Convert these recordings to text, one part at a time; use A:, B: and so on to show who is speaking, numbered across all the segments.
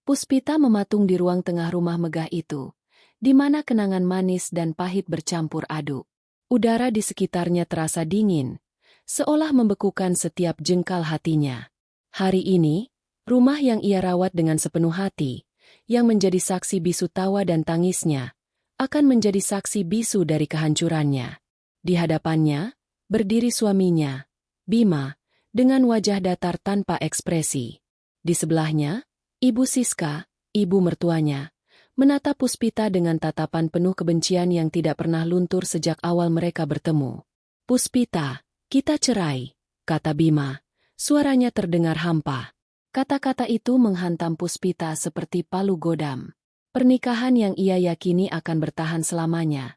A: Puspita mematung di ruang tengah rumah megah itu, di mana kenangan manis dan pahit bercampur aduk. Udara di sekitarnya terasa dingin, seolah membekukan setiap jengkal hatinya. Hari ini, rumah yang ia rawat dengan sepenuh hati, yang menjadi saksi bisu tawa dan tangisnya, akan menjadi saksi bisu dari kehancurannya. Di hadapannya, berdiri suaminya, Bima, dengan wajah datar tanpa ekspresi. Di sebelahnya, Ibu Siska, ibu mertuanya, menatap Puspita dengan tatapan penuh kebencian yang tidak pernah luntur sejak awal mereka bertemu. "Puspita, kita cerai," kata Bima. Suaranya terdengar hampa. Kata-kata itu menghantam Puspita seperti palu godam. Pernikahan yang ia yakini akan bertahan selamanya,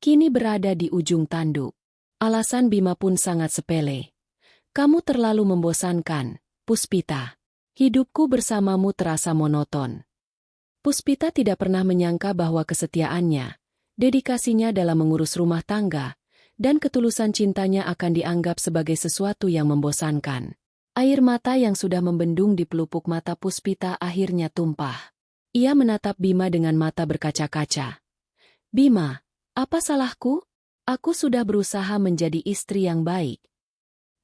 A: kini berada di ujung tanduk. Alasan Bima pun sangat sepele. "Kamu terlalu membosankan, Puspita. Hidupku bersamamu terasa monoton." Puspita tidak pernah menyangka bahwa kesetiaannya, dedikasinya dalam mengurus rumah tangga, dan ketulusan cintanya akan dianggap sebagai sesuatu yang membosankan. Air mata yang sudah membendung di pelupuk mata Puspita akhirnya tumpah. Ia menatap Bima dengan mata berkaca-kaca. "Bima, apa salahku? Aku sudah berusaha menjadi istri yang baik."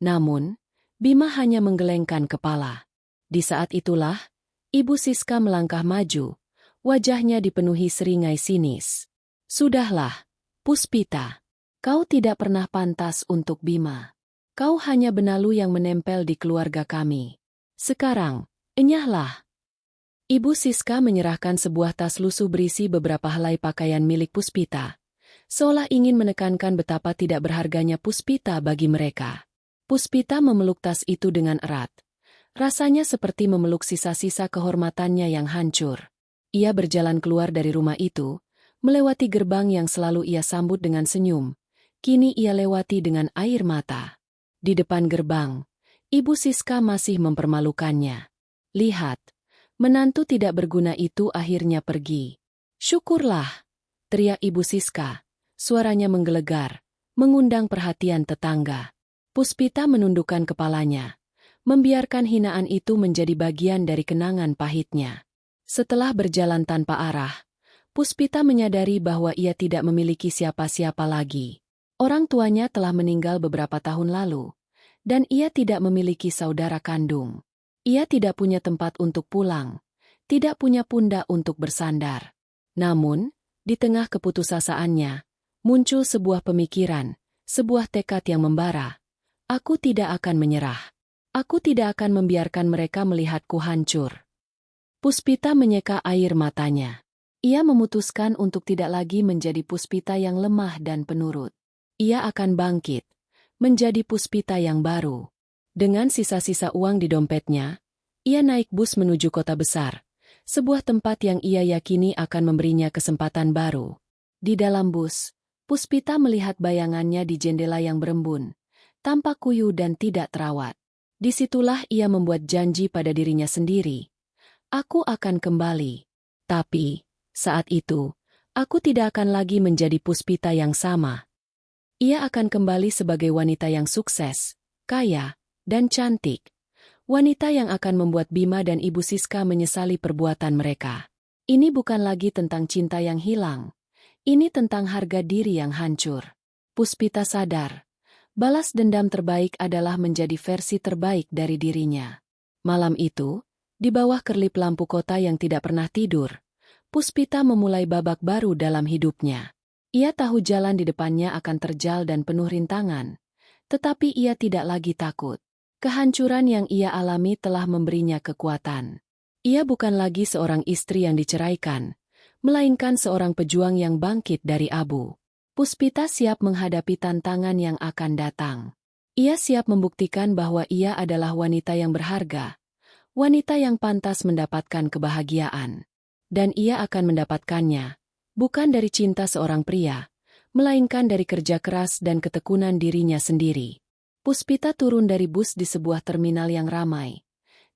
A: Namun, Bima hanya menggelengkan kepala. Di saat itulah, Ibu Siska melangkah maju, wajahnya dipenuhi seringai sinis. "Sudahlah, Puspita. Kau tidak pernah pantas untuk Bima. Kau hanya benalu yang menempel di keluarga kami. Sekarang, enyahlah." Ibu Siska menyerahkan sebuah tas lusuh berisi beberapa helai pakaian milik Puspita, seolah ingin menekankan betapa tidak berharganya Puspita bagi mereka. Puspita memeluk tas itu dengan erat. Rasanya seperti memeluk sisa-sisa kehormatannya yang hancur. Ia berjalan keluar dari rumah itu, melewati gerbang yang selalu ia sambut dengan senyum. Kini ia lewati dengan air mata. Di depan gerbang, Ibu Siska masih mempermalukannya. "Lihat, menantu tidak berguna itu akhirnya pergi." "Syukurlah," teriak Ibu Siska. Suaranya menggelegar, mengundang perhatian tetangga. Puspita menundukkan kepalanya, membiarkan hinaan itu menjadi bagian dari kenangan pahitnya. Setelah berjalan tanpa arah, Puspita menyadari bahwa ia tidak memiliki siapa-siapa lagi. Orang tuanya telah meninggal beberapa tahun lalu, dan ia tidak memiliki saudara kandung. Ia tidak punya tempat untuk pulang, tidak punya pundak untuk bersandar. Namun, di tengah keputusasaannya, muncul sebuah pemikiran, sebuah tekad yang membara. "Aku tidak akan menyerah. Aku tidak akan membiarkan mereka melihatku hancur." Puspita menyeka air matanya. Ia memutuskan untuk tidak lagi menjadi Puspita yang lemah dan penurut. Ia akan bangkit, menjadi Puspita yang baru. Dengan sisa-sisa uang di dompetnya, ia naik bus menuju kota besar, sebuah tempat yang ia yakini akan memberinya kesempatan baru. Di dalam bus, Puspita melihat bayangannya di jendela yang berembun, tampak kuyu dan tidak terawat. Disitulah ia membuat janji pada dirinya sendiri. "Aku akan kembali." Tapi, saat itu, aku tidak akan lagi menjadi Puspita yang sama. Ia akan kembali sebagai wanita yang sukses, kaya, dan cantik. Wanita yang akan membuat Bima dan Ibu Siska menyesali perbuatan mereka. Ini bukan lagi tentang cinta yang hilang. Ini tentang harga diri yang hancur. Puspita sadar, balas dendam terbaik adalah menjadi versi terbaik dari dirinya. Malam itu, di bawah kerlip lampu kota yang tidak pernah tidur, Puspita memulai babak baru dalam hidupnya. Ia tahu jalan di depannya akan terjal dan penuh rintangan, tetapi ia tidak lagi takut. Kehancuran yang ia alami telah memberinya kekuatan. Ia bukan lagi seorang istri yang diceraikan, melainkan seorang pejuang yang bangkit dari abu. Puspita siap menghadapi tantangan yang akan datang. Ia siap membuktikan bahwa ia adalah wanita yang berharga, wanita yang pantas mendapatkan kebahagiaan. Dan ia akan mendapatkannya, bukan dari cinta seorang pria, melainkan dari kerja keras dan ketekunan dirinya sendiri. Puspita turun dari bus di sebuah terminal yang ramai.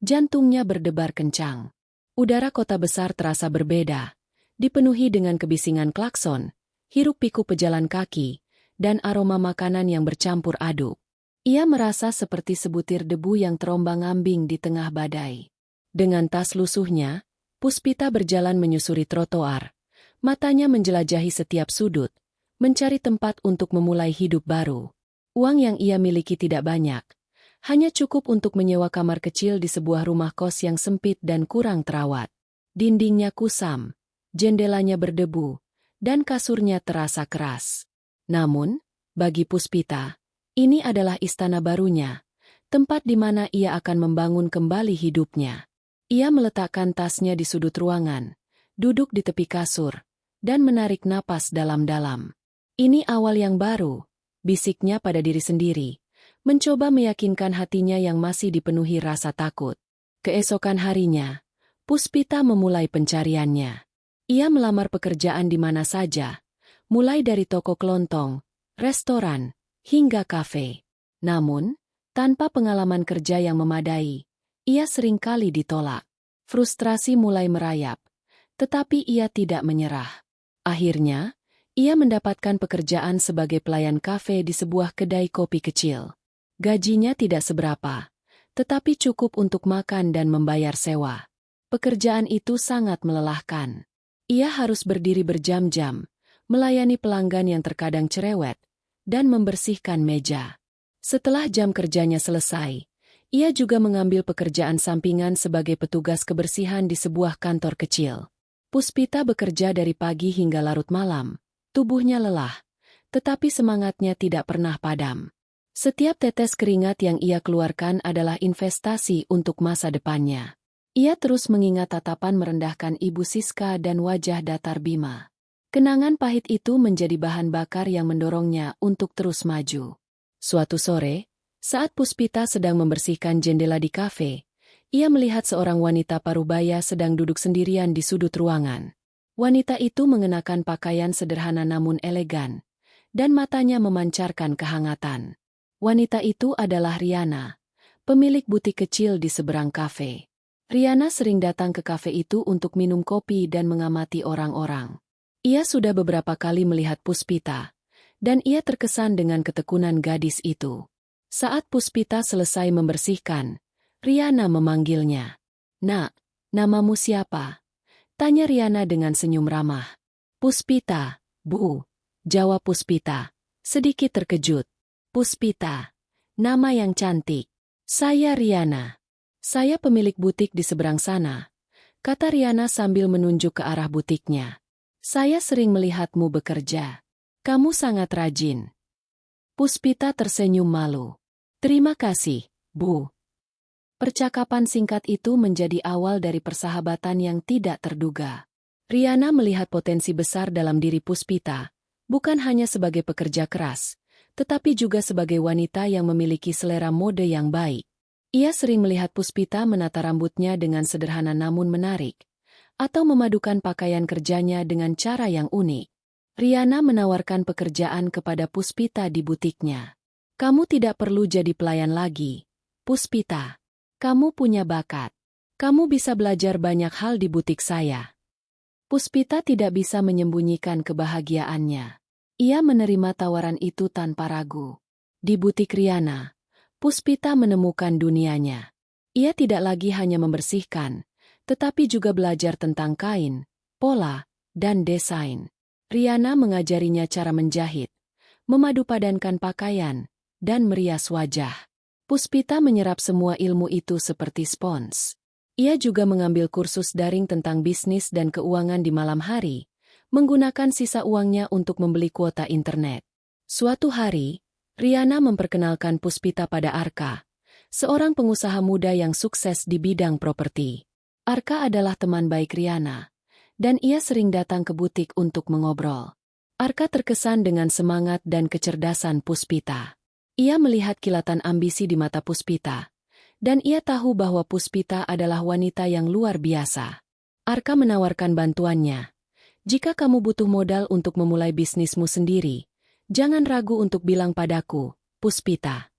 A: Jantungnya berdebar kencang. Udara kota besar terasa berbeda, dipenuhi dengan kebisingan klakson, hiruk-pikuk pejalan kaki, dan aroma makanan yang bercampur aduk. Ia merasa seperti sebutir debu yang terombang-ambing di tengah badai. Dengan tas lusuhnya, Puspita berjalan menyusuri trotoar. Matanya menjelajahi setiap sudut, mencari tempat untuk memulai hidup baru. Uang yang ia miliki tidak banyak. Hanya cukup untuk menyewa kamar kecil di sebuah rumah kos yang sempit dan kurang terawat. Dindingnya kusam, jendelanya berdebu, dan kasurnya terasa keras. Namun, bagi Puspita, ini adalah istana barunya, tempat di mana ia akan membangun kembali hidupnya. Ia meletakkan tasnya di sudut ruangan, duduk di tepi kasur, dan menarik napas dalam-dalam. Ini awal yang baru, bisiknya pada diri sendiri, mencoba meyakinkan hatinya yang masih dipenuhi rasa takut. Keesokan harinya, Puspita memulai pencariannya. Ia melamar pekerjaan di mana saja, mulai dari toko kelontong, restoran, hingga kafe. Namun, tanpa pengalaman kerja yang memadai, ia seringkali ditolak. Frustrasi mulai merayap, tetapi ia tidak menyerah. Akhirnya, ia mendapatkan pekerjaan sebagai pelayan kafe di sebuah kedai kopi kecil. Gajinya tidak seberapa, tetapi cukup untuk makan dan membayar sewa. Pekerjaan itu sangat melelahkan. Ia harus berdiri berjam-jam, melayani pelanggan yang terkadang cerewet, dan membersihkan meja. Setelah jam kerjanya selesai, ia juga mengambil pekerjaan sampingan sebagai petugas kebersihan di sebuah kantor kecil. Puspita bekerja dari pagi hingga larut malam, tubuhnya lelah, tetapi semangatnya tidak pernah padam. Setiap tetes keringat yang ia keluarkan adalah investasi untuk masa depannya. Ia terus mengingat tatapan merendahkan Ibu Siska dan wajah datar Bima. Kenangan pahit itu menjadi bahan bakar yang mendorongnya untuk terus maju. Suatu sore, saat Puspita sedang membersihkan jendela di kafe, ia melihat seorang wanita parubaya sedang duduk sendirian di sudut ruangan. Wanita itu mengenakan pakaian sederhana namun elegan, dan matanya memancarkan kehangatan. Wanita itu adalah Riana, pemilik butik kecil di seberang kafe. Riana sering datang ke kafe itu untuk minum kopi dan mengamati orang-orang. Ia sudah beberapa kali melihat Puspita, dan ia terkesan dengan ketekunan gadis itu. Saat Puspita selesai membersihkan, Riana memanggilnya. "Nak, namamu siapa?" tanya Riana dengan senyum ramah. "Puspita, Bu," jawab Puspita, sedikit terkejut. "Puspita, nama yang cantik. Saya Riana. Saya pemilik butik di seberang sana," kata Riana sambil menunjuk ke arah butiknya. "Saya sering melihatmu bekerja. Kamu sangat rajin." Puspita tersenyum malu. "Terima kasih, Bu." Percakapan singkat itu menjadi awal dari persahabatan yang tidak terduga. Riana melihat potensi besar dalam diri Puspita, bukan hanya sebagai pekerja keras, tetapi juga sebagai wanita yang memiliki selera mode yang baik. Ia sering melihat Puspita menata rambutnya dengan sederhana namun menarik, atau memadukan pakaian kerjanya dengan cara yang unik. Riana menawarkan pekerjaan kepada Puspita di butiknya. "Kamu tidak perlu jadi pelayan lagi, Puspita. Kamu punya bakat. Kamu bisa belajar banyak hal di butik saya." Puspita tidak bisa menyembunyikan kebahagiaannya. Ia menerima tawaran itu tanpa ragu. Di butik Riana, Puspita menemukan dunianya. Ia tidak lagi hanya membersihkan, tetapi juga belajar tentang kain, pola, dan desain. Riana mengajarinya cara menjahit, memadupadankan pakaian, dan merias wajah. Puspita menyerap semua ilmu itu seperti spons. Ia juga mengambil kursus daring tentang bisnis dan keuangan di malam hari, menggunakan sisa uangnya untuk membeli kuota internet. Suatu hari, Riana memperkenalkan Puspita pada Arka, seorang pengusaha muda yang sukses di bidang properti. Arka adalah teman baik Riana, dan ia sering datang ke butik untuk mengobrol. Arka terkesan dengan semangat dan kecerdasan Puspita. Ia melihat kilatan ambisi di mata Puspita, dan ia tahu bahwa Puspita adalah wanita yang luar biasa. Arka menawarkan bantuannya. "Jika kamu butuh modal untuk memulai bisnismu sendiri, jangan ragu untuk bilang padaku, Puspita."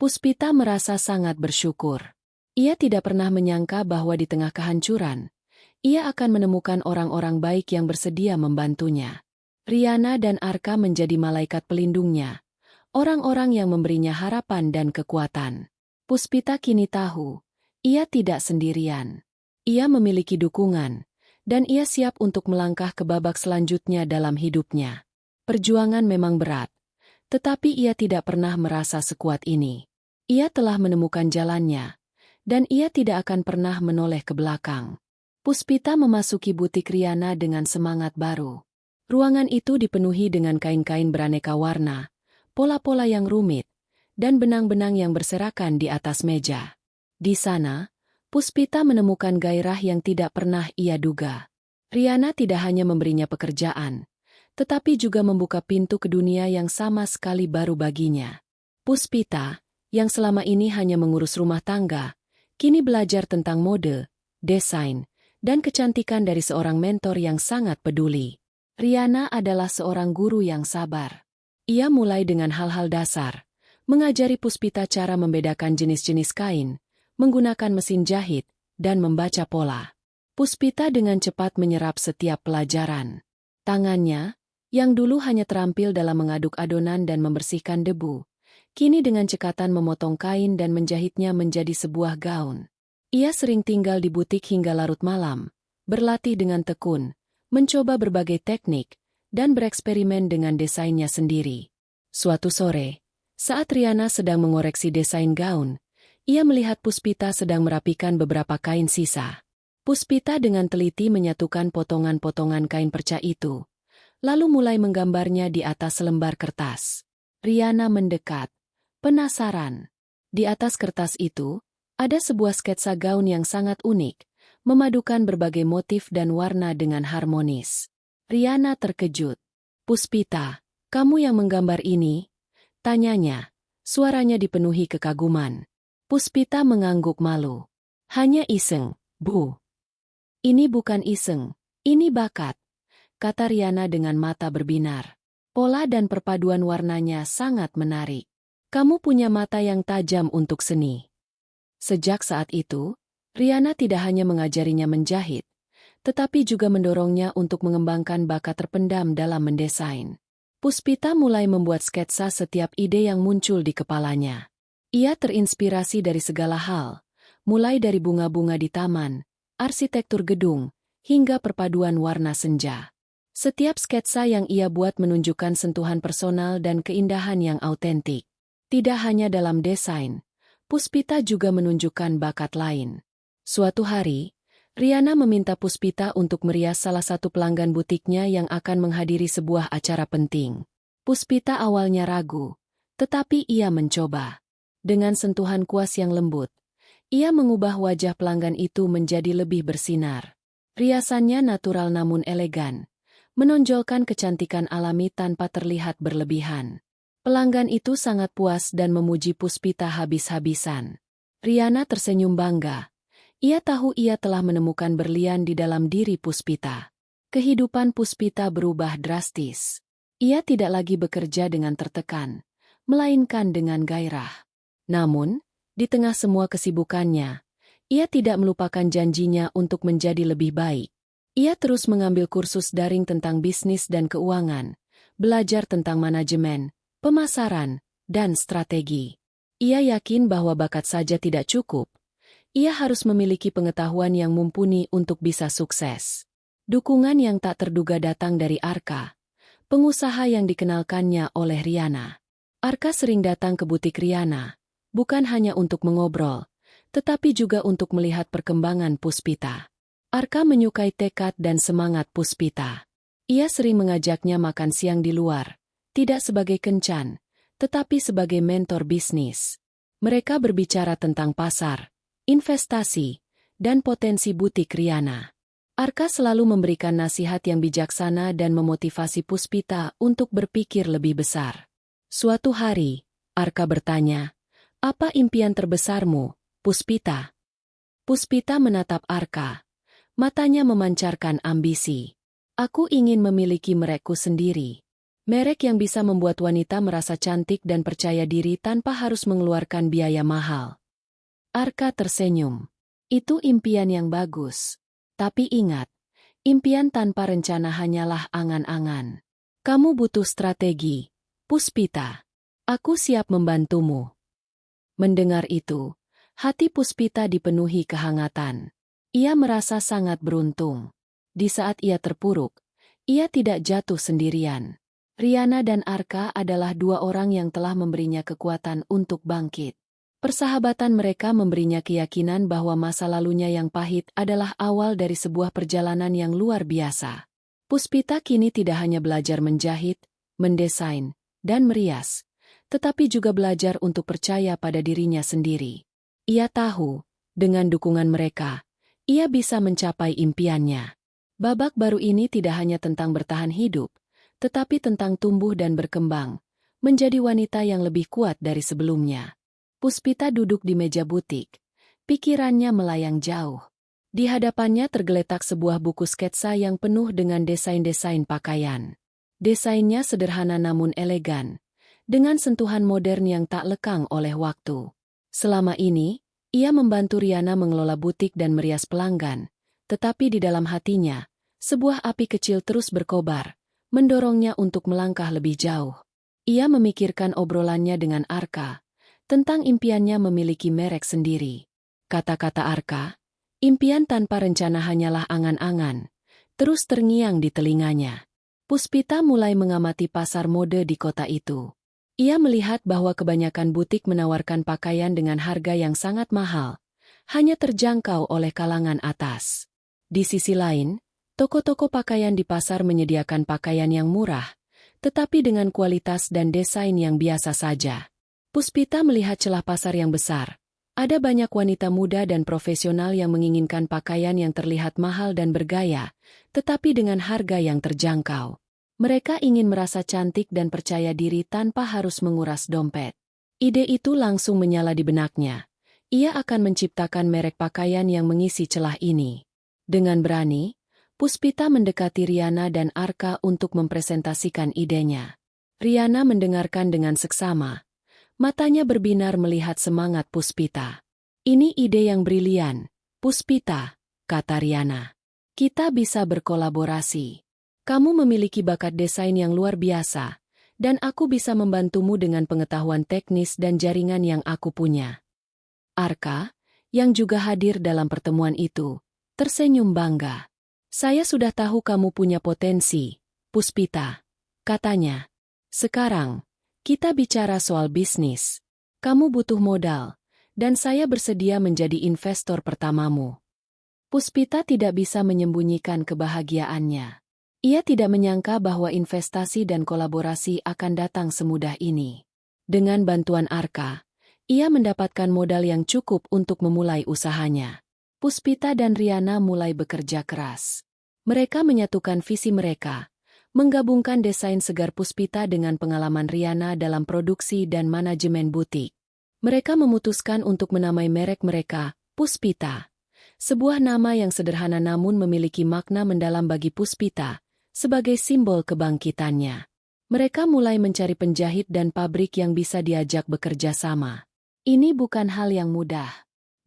A: Puspita merasa sangat bersyukur. Ia tidak pernah menyangka bahwa di tengah kehancuran, ia akan menemukan orang-orang baik yang bersedia membantunya. Riana dan Arka menjadi malaikat pelindungnya, orang-orang yang memberinya harapan dan kekuatan. Puspita kini tahu, ia tidak sendirian. Ia memiliki dukungan, dan ia siap untuk melangkah ke babak selanjutnya dalam hidupnya. Perjuangan memang berat, tetapi ia tidak pernah merasa sekuat ini. Ia telah menemukan jalannya, dan ia tidak akan pernah menoleh ke belakang. Puspita memasuki butik Riana dengan semangat baru. Ruangan itu dipenuhi dengan kain-kain beraneka warna, pola-pola yang rumit, dan benang-benang yang berserakan di atas meja. Di sana, Puspita menemukan gairah yang tidak pernah ia duga. Riana tidak hanya memberinya pekerjaan, tetapi juga membuka pintu ke dunia yang sama sekali baru baginya. Puspita, yang selama ini hanya mengurus rumah tangga, kini belajar tentang mode, desain, dan kecantikan dari seorang mentor yang sangat peduli. Riana adalah seorang guru yang sabar. Ia mulai dengan hal-hal dasar, mengajari Puspita cara membedakan jenis-jenis kain, menggunakan mesin jahit, dan membaca pola. Puspita dengan cepat menyerap setiap pelajaran. Tangannya, yang dulu hanya terampil dalam mengaduk adonan dan membersihkan debu, kini dengan cekatan memotong kain dan menjahitnya menjadi sebuah gaun. Ia sering tinggal di butik hingga larut malam, berlatih dengan tekun, mencoba berbagai teknik, dan bereksperimen dengan desainnya sendiri. Suatu sore, saat Riana sedang mengoreksi desain gaun, ia melihat Puspita sedang merapikan beberapa kain sisa. Puspita dengan teliti menyatukan potongan-potongan kain perca itu, lalu mulai menggambarnya di atas selembar kertas. Riana mendekat, penasaran. Di atas kertas itu, ada sebuah sketsa gaun yang sangat unik, memadukan berbagai motif dan warna dengan harmonis. Riana terkejut. "Puspita, kamu yang menggambar ini?" tanyanya. Suaranya dipenuhi kekaguman. Puspita mengangguk malu. "Hanya iseng, Bu." "Ini bukan iseng, ini bakat," kata Riana dengan mata berbinar. Pola dan perpaduan warnanya sangat menarik. "Kamu punya mata yang tajam untuk seni." Sejak saat itu, Riana tidak hanya mengajarinya menjahit, tetapi juga mendorongnya untuk mengembangkan bakat terpendam dalam mendesain. Puspita mulai membuat sketsa setiap ide yang muncul di kepalanya. Ia terinspirasi dari segala hal, mulai dari bunga-bunga di taman, arsitektur gedung, hingga perpaduan warna senja. Setiap sketsa yang ia buat menunjukkan sentuhan personal dan keindahan yang autentik. Tidak hanya dalam desain, Puspita juga menunjukkan bakat lain. Suatu hari, Riana meminta Puspita untuk merias salah satu pelanggan butiknya yang akan menghadiri sebuah acara penting. Puspita awalnya ragu, tetapi ia mencoba. Dengan sentuhan kuas yang lembut, ia mengubah wajah pelanggan itu menjadi lebih bersinar. Riasannya natural namun elegan, menonjolkan kecantikan alami tanpa terlihat berlebihan. Pelanggan itu sangat puas dan memuji Puspita habis-habisan. Riana tersenyum bangga. Ia tahu ia telah menemukan berlian di dalam diri Puspita. Kehidupan Puspita berubah drastis. Ia tidak lagi bekerja dengan tertekan, melainkan dengan gairah. Namun, di tengah semua kesibukannya, ia tidak melupakan janjinya untuk menjadi lebih baik. Ia terus mengambil kursus daring tentang bisnis dan keuangan, belajar tentang manajemen, pemasaran, dan strategi. Ia yakin bahwa bakat saja tidak cukup. Ia harus memiliki pengetahuan yang mumpuni untuk bisa sukses. Dukungan yang tak terduga datang dari Arka, pengusaha yang dikenalkannya oleh Riana. Arka sering datang ke butik Riana, bukan hanya untuk mengobrol, tetapi juga untuk melihat perkembangan Puspita. Arka menyukai tekad dan semangat Puspita. Ia sering mengajaknya makan siang di luar, tidak sebagai kencan, tetapi sebagai mentor bisnis. Mereka berbicara tentang pasar, investasi, dan potensi butik Riana. Arka selalu memberikan nasihat yang bijaksana dan memotivasi Puspita untuk berpikir lebih besar. Suatu hari, Arka bertanya, "Apa impian terbesarmu, Puspita?" Puspita menatap Arka. Matanya memancarkan ambisi. "Aku ingin memiliki merekku sendiri. Merek yang bisa membuat wanita merasa cantik dan percaya diri tanpa harus mengeluarkan biaya mahal." Arka tersenyum. "Itu impian yang bagus. Tapi ingat, impian tanpa rencana hanyalah angan-angan. Kamu butuh strategi, Puspita. Aku siap membantumu." Mendengar itu, hati Puspita dipenuhi kehangatan. Ia merasa sangat beruntung. Di saat ia terpuruk, ia tidak jatuh sendirian. Riana dan Arka adalah dua orang yang telah memberinya kekuatan untuk bangkit. Persahabatan mereka memberinya keyakinan bahwa masa lalunya yang pahit adalah awal dari sebuah perjalanan yang luar biasa. Puspita kini tidak hanya belajar menjahit, mendesain, dan merias, tetapi juga belajar untuk percaya pada dirinya sendiri. Ia tahu, dengan dukungan mereka, ia bisa mencapai impiannya. Babak baru ini tidak hanya tentang bertahan hidup, tetapi tentang tumbuh dan berkembang, menjadi wanita yang lebih kuat dari sebelumnya. Puspita duduk di meja butik, pikirannya melayang jauh. Di hadapannya tergeletak sebuah buku sketsa yang penuh dengan desain-desain pakaian. Desainnya sederhana namun elegan, dengan sentuhan modern yang tak lekang oleh waktu. Selama ini, ia membantu Riana mengelola butik dan merias pelanggan, tetapi di dalam hatinya, sebuah api kecil terus berkobar, mendorongnya untuk melangkah lebih jauh. Ia memikirkan obrolannya dengan Arka, tentang impiannya memiliki merek sendiri. Kata-kata Arka, impian tanpa rencana hanyalah angan-angan, terus terngiang di telinganya. Puspita mulai mengamati pasar mode di kota itu. Ia melihat bahwa kebanyakan butik menawarkan pakaian dengan harga yang sangat mahal, hanya terjangkau oleh kalangan atas. Di sisi lain, toko-toko pakaian di pasar menyediakan pakaian yang murah, tetapi dengan kualitas dan desain yang biasa saja. Puspita melihat celah pasar yang besar. Ada banyak wanita muda dan profesional yang menginginkan pakaian yang terlihat mahal dan bergaya, tetapi dengan harga yang terjangkau. Mereka ingin merasa cantik dan percaya diri tanpa harus menguras dompet. Ide itu langsung menyala di benaknya. Ia akan menciptakan merek pakaian yang mengisi celah ini. Dengan berani, Puspita mendekati Riana dan Arka untuk mempresentasikan idenya. Riana mendengarkan dengan seksama. Matanya berbinar melihat semangat Puspita. Ini ide yang brilian, Puspita, kata Riana. Kita bisa berkolaborasi. Kamu memiliki bakat desain yang luar biasa, dan aku bisa membantumu dengan pengetahuan teknis dan jaringan yang aku punya. Arka, yang juga hadir dalam pertemuan itu, tersenyum bangga. Saya sudah tahu kamu punya potensi, Puspita, katanya. Sekarang, kita bicara soal bisnis. Kamu butuh modal, dan saya bersedia menjadi investor pertamamu. Puspita tidak bisa menyembunyikan kebahagiaannya. Ia tidak menyangka bahwa investasi dan kolaborasi akan datang semudah ini. Dengan bantuan Arka, ia mendapatkan modal yang cukup untuk memulai usahanya. Puspita dan Riana mulai bekerja keras. Mereka menyatukan visi mereka, menggabungkan desain segar Puspita dengan pengalaman Riana dalam produksi dan manajemen butik. Mereka memutuskan untuk menamai merek mereka, Puspita. Sebuah nama yang sederhana namun memiliki makna mendalam bagi Puspita, sebagai simbol kebangkitannya. Mereka mulai mencari penjahit dan pabrik yang bisa diajak bekerja sama. Ini bukan hal yang mudah.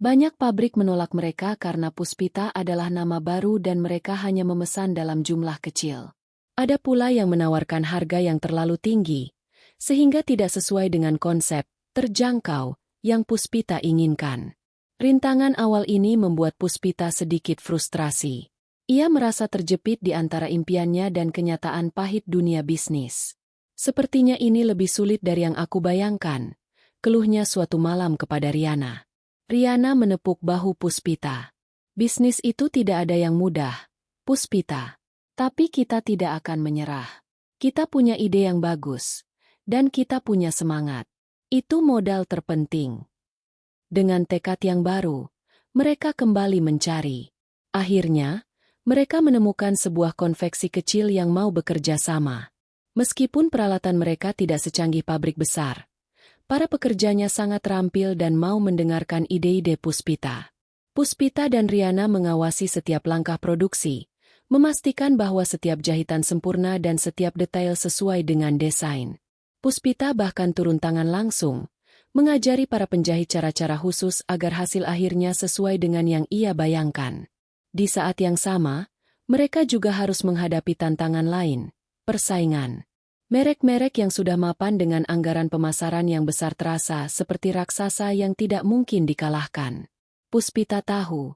A: Banyak pabrik menolak mereka karena Puspita adalah nama baru dan mereka hanya memesan dalam jumlah kecil. Ada pula yang menawarkan harga yang terlalu tinggi, sehingga tidak sesuai dengan konsep terjangkau yang Puspita inginkan. Rintangan awal ini membuat Puspita sedikit frustrasi. Ia merasa terjepit di antara impiannya dan kenyataan pahit dunia bisnis. Sepertinya ini lebih sulit dari yang aku bayangkan, keluhnya suatu malam kepada Riana. Riana menepuk bahu Puspita. Bisnis itu tidak ada yang mudah, Puspita. Tapi kita tidak akan menyerah. Kita punya ide yang bagus, dan kita punya semangat. Itu modal terpenting. Dengan tekad yang baru, mereka kembali mencari. Akhirnya, mereka menemukan sebuah konveksi kecil yang mau bekerja sama. Meskipun peralatan mereka tidak secanggih pabrik besar, para pekerjanya sangat terampil dan mau mendengarkan ide-ide Puspita. Puspita dan Riana mengawasi setiap langkah produksi, memastikan bahwa setiap jahitan sempurna dan setiap detail sesuai dengan desain. Puspita bahkan turun tangan langsung, mengajari para penjahit cara-cara khusus agar hasil akhirnya sesuai dengan yang ia bayangkan. Di saat yang sama, mereka juga harus menghadapi tantangan lain, persaingan. Merek-merek yang sudah mapan dengan anggaran pemasaran yang besar terasa seperti raksasa yang tidak mungkin dikalahkan. Puspita tahu,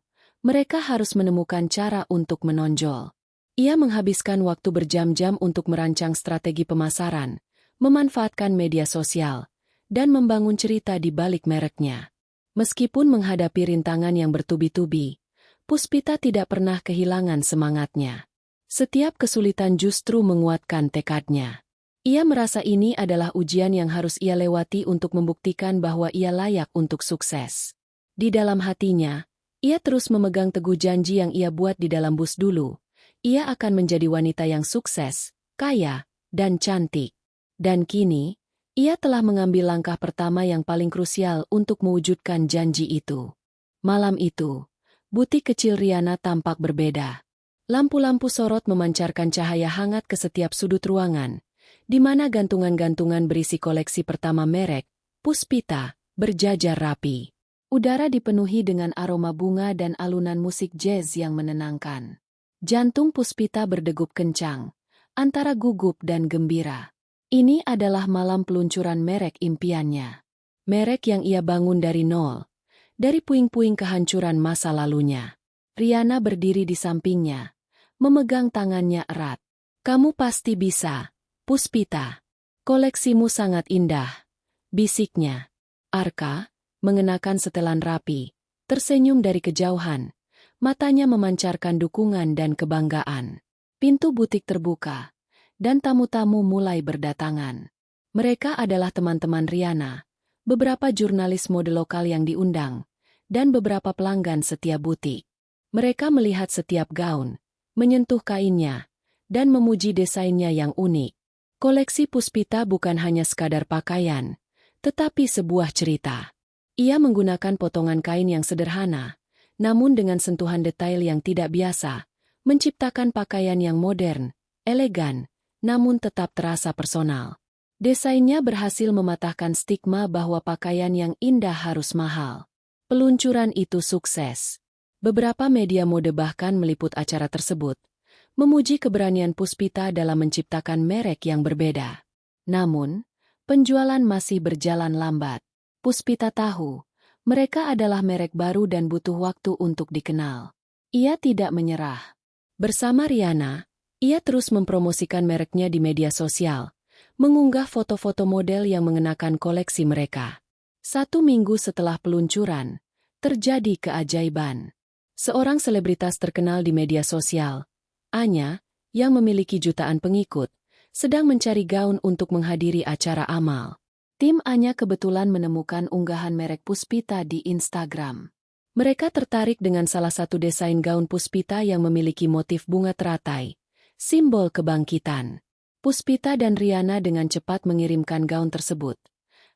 A: Mereka harus menemukan cara untuk menonjol. Ia menghabiskan waktu berjam-jam untuk merancang strategi pemasaran, memanfaatkan media sosial, dan membangun cerita di balik mereknya. Meskipun menghadapi rintangan yang bertubi-tubi, Puspita tidak pernah kehilangan semangatnya. Setiap kesulitan justru menguatkan tekadnya. Ia merasa ini adalah ujian yang harus ia lewati untuk membuktikan bahwa ia layak untuk sukses. Di dalam hatinya, ia terus memegang teguh janji yang ia buat di dalam bus dulu. Ia akan menjadi wanita yang sukses, kaya, dan cantik. Dan kini, ia telah mengambil langkah pertama yang paling krusial untuk mewujudkan janji itu. Malam itu, butik kecil Riana tampak berbeda. Lampu-lampu sorot memancarkan cahaya hangat ke setiap sudut ruangan, di mana gantungan-gantungan berisi koleksi pertama merek, Puspita, berjajar rapi. Udara dipenuhi dengan aroma bunga dan alunan musik jazz yang menenangkan. Jantung Puspita berdegup kencang, antara gugup dan gembira. Ini adalah malam peluncuran merek impiannya. Merek yang ia bangun dari nol, dari puing-puing kehancuran masa lalunya. Riana berdiri di sampingnya, memegang tangannya erat. "Kamu pasti bisa, Puspita. Koleksimu sangat indah," bisiknya. Arka, mengenakan setelan rapi, tersenyum dari kejauhan. Matanya memancarkan dukungan dan kebanggaan. Pintu butik terbuka, dan tamu-tamu mulai berdatangan. Mereka adalah teman-teman Riana, beberapa jurnalis mode lokal yang diundang, dan beberapa pelanggan setiap butik. Mereka melihat setiap gaun, menyentuh kainnya, dan memuji desainnya yang unik. Koleksi Puspita bukan hanya sekadar pakaian, tetapi sebuah cerita. Ia menggunakan potongan kain yang sederhana, namun dengan sentuhan detail yang tidak biasa, menciptakan pakaian yang modern, elegan, namun tetap terasa personal. Desainnya berhasil mematahkan stigma bahwa pakaian yang indah harus mahal. Peluncuran itu sukses. Beberapa media mode bahkan meliput acara tersebut, memuji keberanian Puspita dalam menciptakan merek yang berbeda. Namun, penjualan masih berjalan lambat. Puspita tahu, mereka adalah merek baru dan butuh waktu untuk dikenal. Ia tidak menyerah. Bersama Riana, ia terus mempromosikan mereknya di media sosial, mengunggah foto-foto model yang mengenakan koleksi mereka. 1 minggu setelah peluncuran, terjadi keajaiban. Seorang selebritas terkenal di media sosial, Anya, yang memiliki jutaan pengikut, sedang mencari gaun untuk menghadiri acara amal. Tim Anya kebetulan menemukan unggahan merek Puspita di Instagram. Mereka tertarik dengan salah satu desain gaun Puspita yang memiliki motif bunga teratai, simbol kebangkitan. Puspita dan Riana dengan cepat mengirimkan gaun tersebut.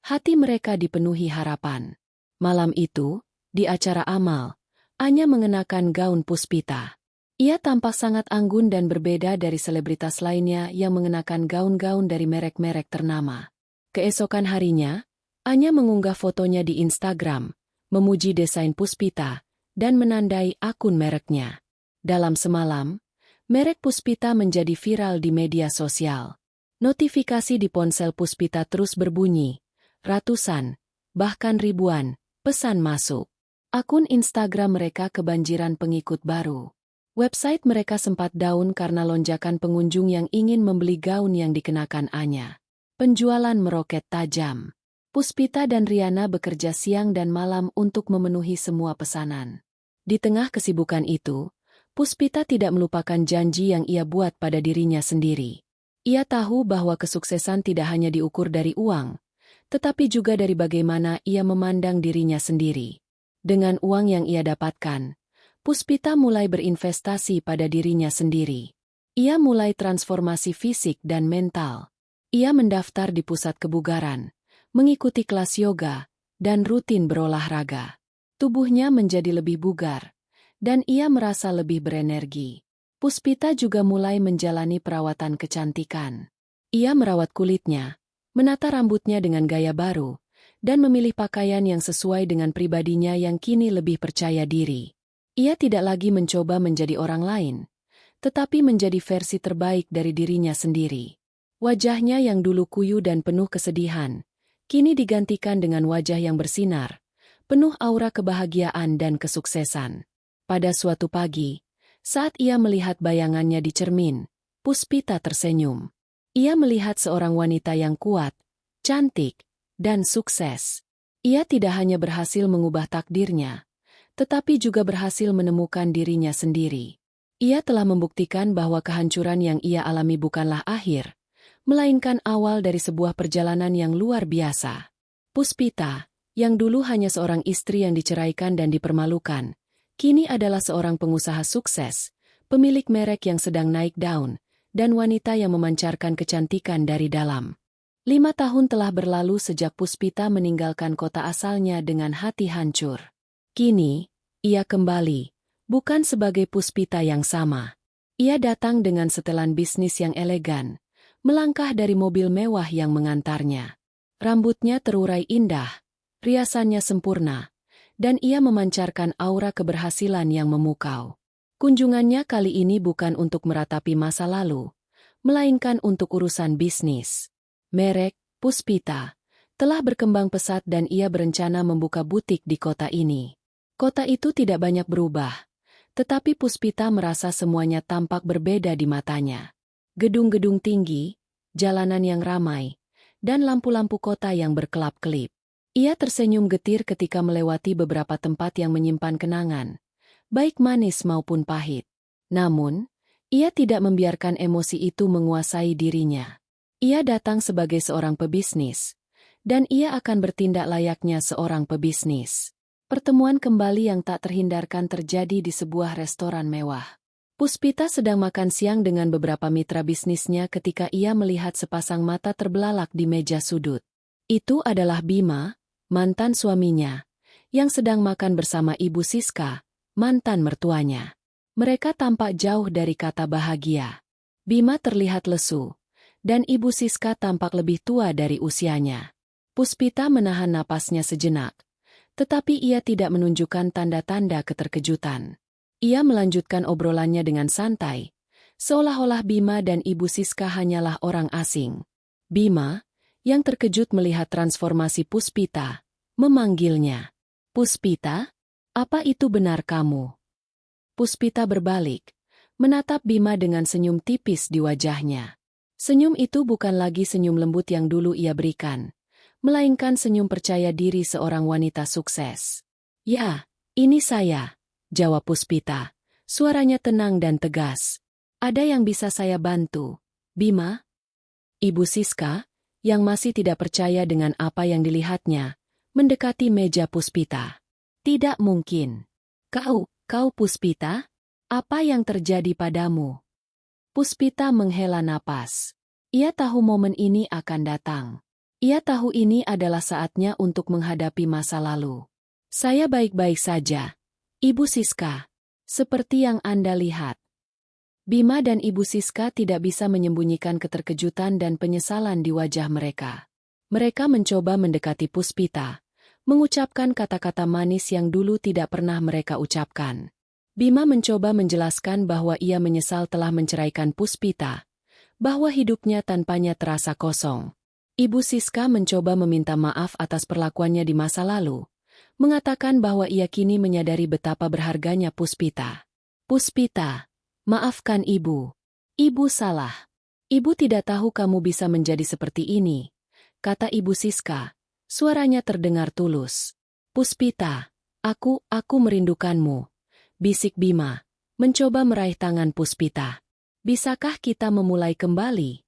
A: Hati mereka dipenuhi harapan. Malam itu, di acara amal, Anya mengenakan gaun Puspita. Ia tampak sangat anggun dan berbeda dari selebritas lainnya yang mengenakan gaun-gaun dari merek-merek ternama. Keesokan harinya, Anya mengunggah fotonya di Instagram, memuji desain Puspita, dan menandai akun mereknya. Dalam semalam, merek Puspita menjadi viral di media sosial. Notifikasi di ponsel Puspita terus berbunyi, ratusan, bahkan ribuan, pesan masuk. Akun Instagram mereka kebanjiran pengikut baru. Website mereka sempat down karena lonjakan pengunjung yang ingin membeli gaun yang dikenakan Anya. Penjualan meroket tajam. Puspita dan Riana bekerja siang dan malam untuk memenuhi semua pesanan. Di tengah kesibukan itu, Puspita tidak melupakan janji yang ia buat pada dirinya sendiri. Ia tahu bahwa kesuksesan tidak hanya diukur dari uang, tetapi juga dari bagaimana ia memandang dirinya sendiri. Dengan uang yang ia dapatkan, Puspita mulai berinvestasi pada dirinya sendiri. Ia mulai transformasi fisik dan mental. Ia mendaftar di pusat kebugaran, mengikuti kelas yoga, dan rutin berolahraga. Tubuhnya menjadi lebih bugar, dan ia merasa lebih berenergi. Puspita juga mulai menjalani perawatan kecantikan. Ia merawat kulitnya, menata rambutnya dengan gaya baru, dan memilih pakaian yang sesuai dengan pribadinya yang kini lebih percaya diri. Ia tidak lagi mencoba menjadi orang lain, tetapi menjadi versi terbaik dari dirinya sendiri. Wajahnya yang dulu kuyu dan penuh kesedihan, kini digantikan dengan wajah yang bersinar, penuh aura kebahagiaan dan kesuksesan. Pada suatu pagi, saat ia melihat bayangannya di cermin, Puspita tersenyum. Ia melihat seorang wanita yang kuat, cantik, dan sukses. Ia tidak hanya berhasil mengubah takdirnya, tetapi juga berhasil menemukan dirinya sendiri. Ia telah membuktikan bahwa kehancuran yang ia alami bukanlah akhir, melainkan awal dari sebuah perjalanan yang luar biasa. Puspita, yang dulu hanya seorang istri yang diceraikan dan dipermalukan, kini adalah seorang pengusaha sukses, pemilik merek yang sedang naik daun, dan wanita yang memancarkan kecantikan dari dalam. 5 tahun telah berlalu sejak Puspita meninggalkan kota asalnya dengan hati hancur. Kini, ia kembali, bukan sebagai Puspita yang sama. Ia datang dengan setelan bisnis yang elegan, melangkah dari mobil mewah yang mengantarnya. Rambutnya terurai indah, riasannya sempurna, dan ia memancarkan aura keberhasilan yang memukau. Kunjungannya kali ini bukan untuk meratapi masa lalu, melainkan untuk urusan bisnis. Merek Puspita telah berkembang pesat dan ia berencana membuka butik di kota ini. Kota itu tidak banyak berubah, tetapi Puspita merasa semuanya tampak berbeda di matanya. Gedung-gedung tinggi, jalanan yang ramai, dan lampu-lampu kota yang berkelap-kelip. Ia tersenyum getir ketika melewati beberapa tempat yang menyimpan kenangan, baik manis maupun pahit. Namun, ia tidak membiarkan emosi itu menguasai dirinya. Ia datang sebagai seorang pebisnis, dan ia akan bertindak layaknya seorang pebisnis. Pertemuan kembali yang tak terhindarkan terjadi di sebuah restoran mewah. Puspita sedang makan siang dengan beberapa mitra bisnisnya ketika ia melihat sepasang mata terbelalak di meja sudut. Itu adalah Bima, mantan suaminya, yang sedang makan bersama Ibu Siska, mantan mertuanya. Mereka tampak jauh dari kata bahagia. Bima terlihat lesu, dan Ibu Siska tampak lebih tua dari usianya. Puspita menahan napasnya sejenak, tetapi ia tidak menunjukkan tanda-tanda keterkejutan. Ia melanjutkan obrolannya dengan santai, seolah-olah Bima dan Ibu Siska hanyalah orang asing. Bima, yang terkejut melihat transformasi Puspita, memanggilnya. Puspita, apa itu benar kamu? Puspita berbalik, menatap Bima dengan senyum tipis di wajahnya. Senyum itu bukan lagi senyum lembut yang dulu ia berikan, melainkan senyum percaya diri seorang wanita sukses. Ya, ini saya, jawab Puspita, suaranya tenang dan tegas. Ada yang bisa saya bantu, Bima? Ibu Siska, yang masih tidak percaya dengan apa yang dilihatnya, mendekati meja Puspita. Tidak mungkin. Kau Puspita? Apa yang terjadi padamu? Puspita menghela napas. Ia tahu momen ini akan datang. Ia tahu ini adalah saatnya untuk menghadapi masa lalu. Saya baik-baik saja, Ibu Siska. Seperti yang Anda lihat. Bima dan Ibu Siska tidak bisa menyembunyikan keterkejutan dan penyesalan di wajah mereka. Mereka mencoba mendekati Puspita, mengucapkan kata-kata manis yang dulu tidak pernah mereka ucapkan. Bima mencoba menjelaskan bahwa ia menyesal telah menceraikan Puspita, bahwa hidupnya tanpanya terasa kosong. Ibu Siska mencoba meminta maaf atas perlakuannya di masa lalu, mengatakan bahwa ia kini menyadari betapa berharganya Puspita. Puspita, maafkan Ibu. Ibu salah. Ibu tidak tahu kamu bisa menjadi seperti ini, kata Ibu Siska. Suaranya terdengar tulus. Puspita, aku merindukanmu, bisik Bima, mencoba meraih tangan Puspita. Bisakah kita memulai kembali?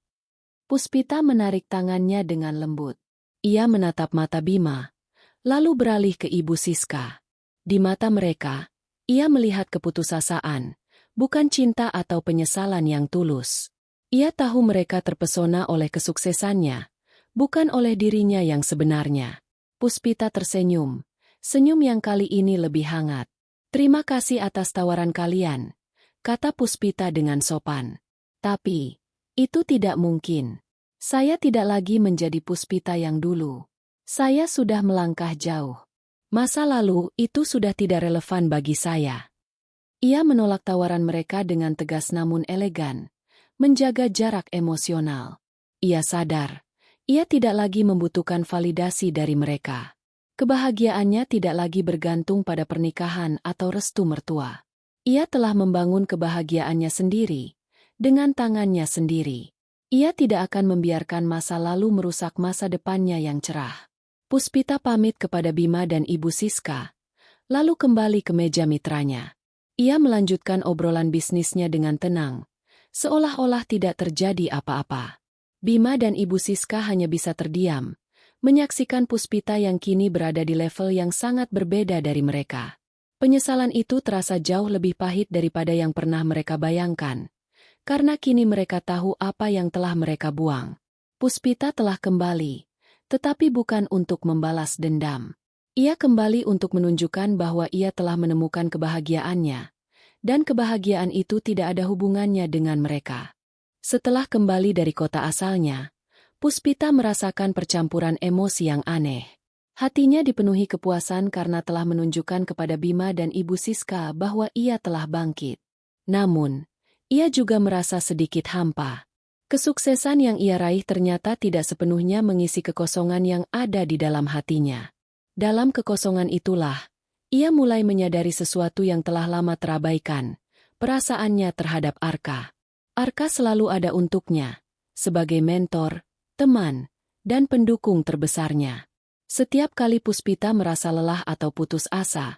A: Puspita menarik tangannya dengan lembut. Ia menatap mata Bima, lalu beralih ke Ibu Siska. Di mata mereka, ia melihat keputusasaan, bukan cinta atau penyesalan yang tulus. Ia tahu mereka terpesona oleh kesuksesannya, bukan oleh dirinya yang sebenarnya. Puspita tersenyum, senyum yang kali ini lebih hangat. Terima kasih atas tawaran kalian, kata Puspita dengan sopan. Tapi, itu tidak mungkin. Saya tidak lagi menjadi Puspita yang dulu. Saya sudah melangkah jauh. Masa lalu itu sudah tidak relevan bagi saya. Ia menolak tawaran mereka dengan tegas namun elegan, menjaga jarak emosional. Ia sadar, ia tidak lagi membutuhkan validasi dari mereka. Kebahagiaannya tidak lagi bergantung pada pernikahan atau restu mertua. Ia telah membangun kebahagiaannya sendiri, dengan tangannya sendiri. Ia tidak akan membiarkan masa lalu merusak masa depannya yang cerah. Puspita pamit kepada Bima dan Ibu Siska, lalu kembali ke meja mitranya. Ia melanjutkan obrolan bisnisnya dengan tenang, seolah-olah tidak terjadi apa-apa. Bima dan Ibu Siska hanya bisa terdiam, menyaksikan Puspita yang kini berada di level yang sangat berbeda dari mereka. Penyesalan itu terasa jauh lebih pahit daripada yang pernah mereka bayangkan, karena kini mereka tahu apa yang telah mereka buang. Puspita telah kembali, tetapi bukan untuk membalas dendam. Ia kembali untuk menunjukkan bahwa ia telah menemukan kebahagiaannya, dan kebahagiaan itu tidak ada hubungannya dengan mereka. Setelah kembali dari kota asalnya, Puspita merasakan percampuran emosi yang aneh. Hatinya dipenuhi kepuasan karena telah menunjukkan kepada Bima dan Ibu Siska bahwa ia telah bangkit. Namun, ia juga merasa sedikit hampa. Kesuksesan yang ia raih ternyata tidak sepenuhnya mengisi kekosongan yang ada di dalam hatinya. Dalam kekosongan itulah, ia mulai menyadari sesuatu yang telah lama terabaikan, perasaannya terhadap Arka. Arka selalu ada untuknya, sebagai mentor, teman, dan pendukung terbesarnya. Setiap kali Puspita merasa lelah atau putus asa,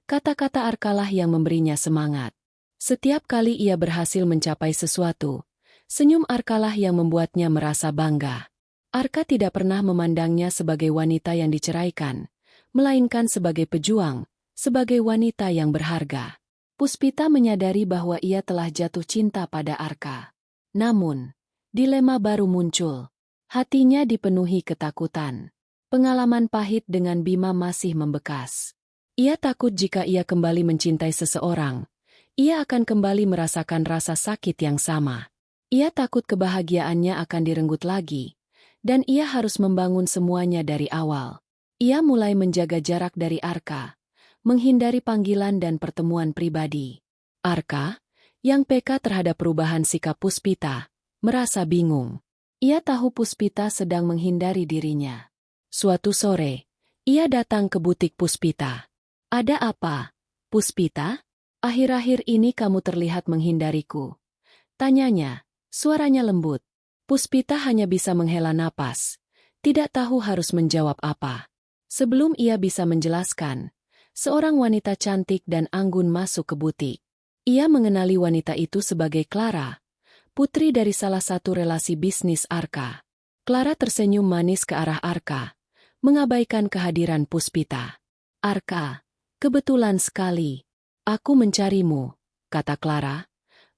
A: kata-kata Arkalah yang memberinya semangat. Setiap kali ia berhasil mencapai sesuatu, senyum Arkalah yang membuatnya merasa bangga. Arka tidak pernah memandangnya sebagai wanita yang diceraikan, melainkan sebagai pejuang, sebagai wanita yang berharga. Puspita menyadari bahwa ia telah jatuh cinta pada Arka. Namun, dilema baru muncul. Hatinya dipenuhi ketakutan. Pengalaman pahit dengan Bima masih membekas. Ia takut jika ia kembali mencintai seseorang, ia akan kembali merasakan rasa sakit yang sama. Ia takut kebahagiaannya akan direnggut lagi, dan ia harus membangun semuanya dari awal. Ia mulai menjaga jarak dari Arka, menghindari panggilan dan pertemuan pribadi. Arka, yang peka terhadap perubahan sikap Puspita, merasa bingung. Ia tahu Puspita sedang menghindari dirinya. Suatu sore, ia datang ke butik Puspita. "Ada apa, Puspita? Akhir-akhir ini kamu terlihat menghindariku," tanyanya, suaranya lembut. Puspita hanya bisa menghela napas, tidak tahu harus menjawab apa. Sebelum ia bisa menjelaskan, seorang wanita cantik dan anggun masuk ke butik. Ia mengenali wanita itu sebagai Clara, putri dari salah satu relasi bisnis Arka. Clara tersenyum manis ke arah Arka, mengabaikan kehadiran Puspita. "Arka, kebetulan sekali. Aku mencarimu," kata Clara,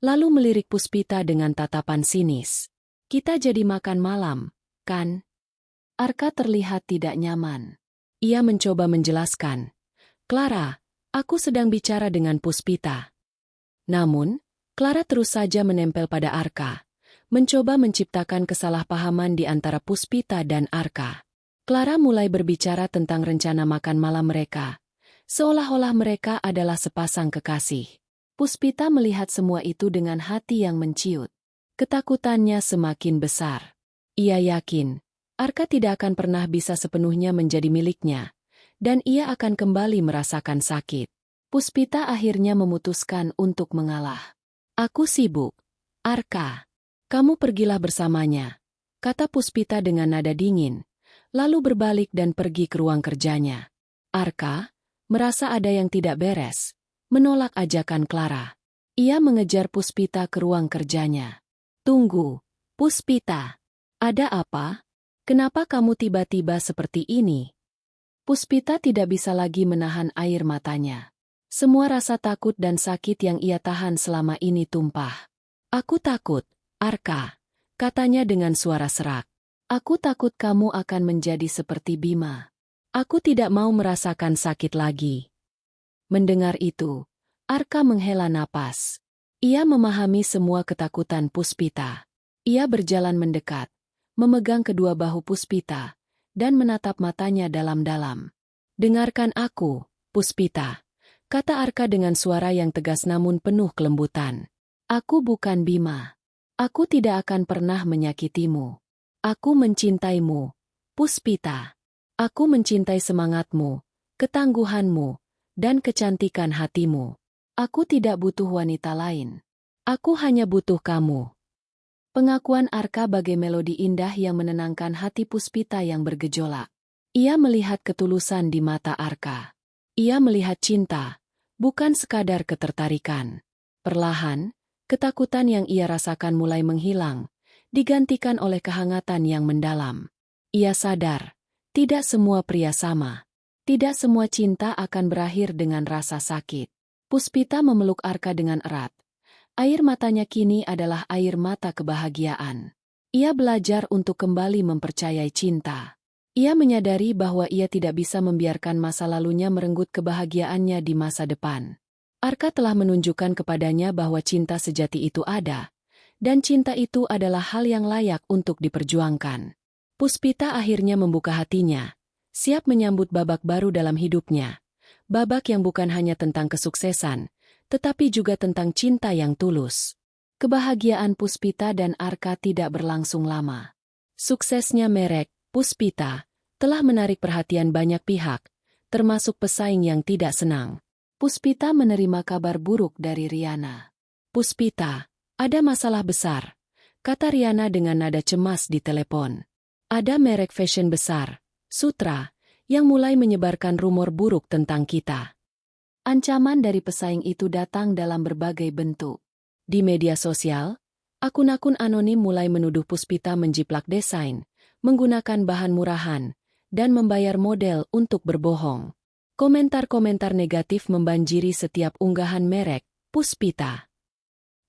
A: lalu melirik Puspita dengan tatapan sinis. "Kita jadi makan malam, kan?" Arka terlihat tidak nyaman. Ia mencoba menjelaskan, "Clara, aku sedang bicara dengan Puspita." Namun, Clara terus saja menempel pada Arka, mencoba menciptakan kesalahpahaman di antara Puspita dan Arka. Clara mulai berbicara tentang rencana makan malam mereka, seolah-olah mereka adalah sepasang kekasih. Puspita melihat semua itu dengan hati yang menciut. Ketakutannya semakin besar. Ia yakin, Arka tidak akan pernah bisa sepenuhnya menjadi miliknya, dan ia akan kembali merasakan sakit. Puspita akhirnya memutuskan untuk mengalah. "Aku sibuk, Arka. Kamu pergilah bersamanya," kata Puspita dengan nada dingin, lalu berbalik dan pergi ke ruang kerjanya. Arka merasa ada yang tidak beres, menolak ajakan Clara. Ia mengejar Puspita ke ruang kerjanya. "Tunggu, Puspita. Ada apa? Kenapa kamu tiba-tiba seperti ini?" Puspita tidak bisa lagi menahan air matanya. Semua rasa takut dan sakit yang ia tahan selama ini tumpah. "Aku takut, Arka," katanya dengan suara serak. "Aku takut kamu akan menjadi seperti Bima. Aku tidak mau merasakan sakit lagi." Mendengar itu, Arka menghela napas. Ia memahami semua ketakutan Puspita. Ia berjalan mendekat, memegang kedua bahu Puspita, dan menatap matanya dalam-dalam. "Dengarkan aku, Puspita," kata Arka dengan suara yang tegas namun penuh kelembutan. "Aku bukan Bima. Aku tidak akan pernah menyakitimu. Aku mencintaimu, Puspita. Aku mencintai semangatmu, ketangguhanmu, dan kecantikan hatimu. Aku tidak butuh wanita lain. Aku hanya butuh kamu. Pengakuan Arka bagai melodi indah yang menenangkan hati Puspita yang bergejolak. Ia melihat ketulusan di mata Arka. Ia melihat cinta, bukan sekadar ketertarikan. Perlahan, ketakutan yang ia rasakan mulai menghilang, digantikan oleh kehangatan yang mendalam. Ia sadar, tidak semua pria sama. Tidak semua cinta akan berakhir dengan rasa sakit. Puspita memeluk Arka dengan erat. Air matanya kini adalah air mata kebahagiaan. Ia belajar untuk kembali mempercayai cinta. Ia menyadari bahwa ia tidak bisa membiarkan masa lalunya merenggut kebahagiaannya di masa depan. Arka telah menunjukkan kepadanya bahwa cinta sejati itu ada, dan cinta itu adalah hal yang layak untuk diperjuangkan. Puspita akhirnya membuka hatinya, siap menyambut babak baru dalam hidupnya. Babak yang bukan hanya tentang kesuksesan, tetapi juga tentang cinta yang tulus. Kebahagiaan Puspita dan Arka tidak berlangsung lama. Suksesnya merek Puspita telah menarik perhatian banyak pihak, termasuk pesaing yang tidak senang. Puspita menerima kabar buruk dari Riana. "Puspita, ada masalah besar," kata Riana dengan nada cemas di telepon. "Ada merek fashion besar, Sutra, yang mulai menyebarkan rumor buruk tentang kita." Ancaman dari pesaing itu datang dalam berbagai bentuk. Di media sosial, akun-akun anonim mulai menuduh Puspita menjiplak desain, menggunakan bahan murahan, dan membayar model untuk berbohong. Komentar-komentar negatif membanjiri setiap unggahan merek Puspita.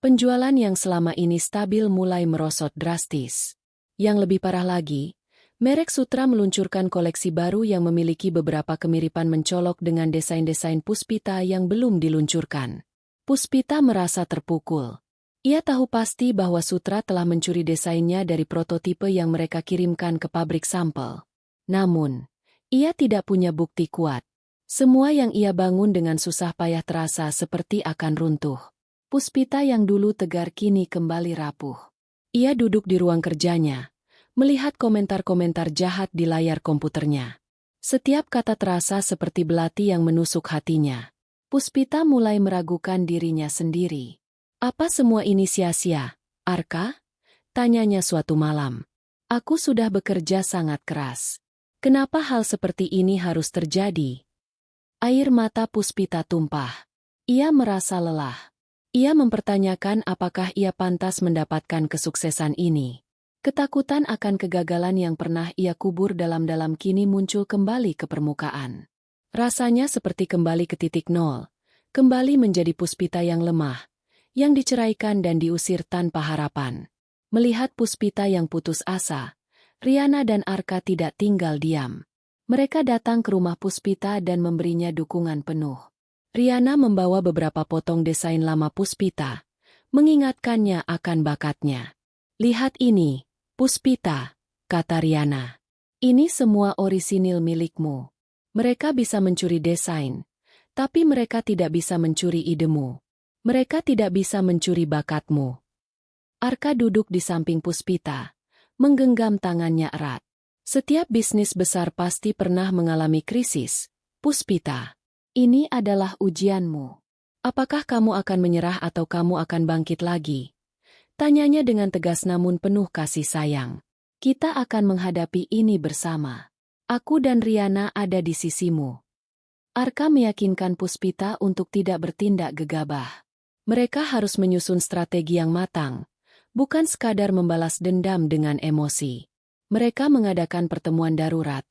A: Penjualan yang selama ini stabil mulai merosot drastis. Yang lebih parah lagi, merek Sutra meluncurkan koleksi baru yang memiliki beberapa kemiripan mencolok dengan desain-desain Puspita yang belum diluncurkan. Puspita merasa terpukul. Ia tahu pasti bahwa Sutra telah mencuri desainnya dari prototipe yang mereka kirimkan ke pabrik sampel. Namun, ia tidak punya bukti kuat. Semua yang ia bangun dengan susah payah terasa seperti akan runtuh. Puspita yang dulu tegar kini kembali rapuh. Ia duduk di ruang kerjanya, melihat komentar-komentar jahat di layar komputernya. Setiap kata terasa seperti belati yang menusuk hatinya. Puspita mulai meragukan dirinya sendiri. "Apa semua ini sia-sia, Arka?" tanyanya suatu malam. "Aku sudah bekerja sangat keras. Kenapa hal seperti ini harus terjadi?" Air mata Puspita tumpah. Ia merasa lelah. Ia mempertanyakan apakah ia pantas mendapatkan kesuksesan ini. Ketakutan akan kegagalan yang pernah ia kubur dalam-dalam kini muncul kembali ke permukaan. Rasanya seperti kembali ke titik nol, kembali menjadi Puspita yang lemah, yang diceraikan dan diusir tanpa harapan. Melihat Puspita yang putus asa, Riana dan Arka tidak tinggal diam. Mereka datang ke rumah Puspita dan memberinya dukungan penuh. Riana membawa beberapa potong desain lama Puspita, mengingatkannya akan bakatnya. "Lihat ini, Puspita," kata Riana. "Ini semua orisinil milikmu. Mereka bisa mencuri desain, tapi mereka tidak bisa mencuri idemu. Mereka tidak bisa mencuri bakatmu." Arka duduk di samping Puspita, menggenggam tangannya erat. "Setiap bisnis besar pasti pernah mengalami krisis, Puspita. Ini adalah ujianmu. Apakah kamu akan menyerah atau kamu akan bangkit lagi?" Tanyanya dengan tegas namun penuh kasih sayang. "Kita akan menghadapi ini bersama. Aku dan Riana ada di sisimu." Arka meyakinkan Puspita untuk tidak bertindak gegabah. Mereka harus menyusun strategi yang matang, bukan sekadar membalas dendam dengan emosi. Mereka mengadakan pertemuan darurat,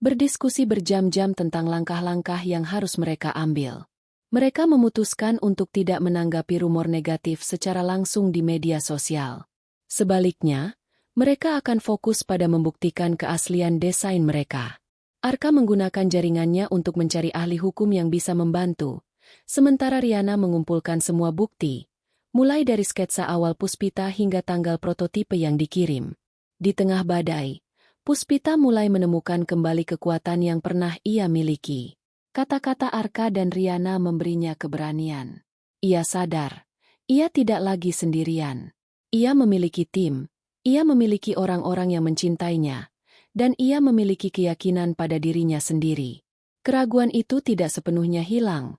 A: berdiskusi berjam-jam tentang langkah-langkah yang harus mereka ambil. Mereka memutuskan untuk tidak menanggapi rumor negatif secara langsung di media sosial. Sebaliknya, mereka akan fokus pada membuktikan keaslian desain mereka. Arka menggunakan jaringannya untuk mencari ahli hukum yang bisa membantu, sementara Riana mengumpulkan semua bukti, mulai dari sketsa awal Puspita hingga tanggal prototipe yang dikirim. Di tengah badai, Puspita mulai menemukan kembali kekuatan yang pernah ia miliki. Kata-kata Arka dan Riana memberinya keberanian. Ia sadar, ia tidak lagi sendirian. Ia memiliki tim, ia memiliki orang-orang yang mencintainya, dan ia memiliki keyakinan pada dirinya sendiri. Keraguan itu tidak sepenuhnya hilang,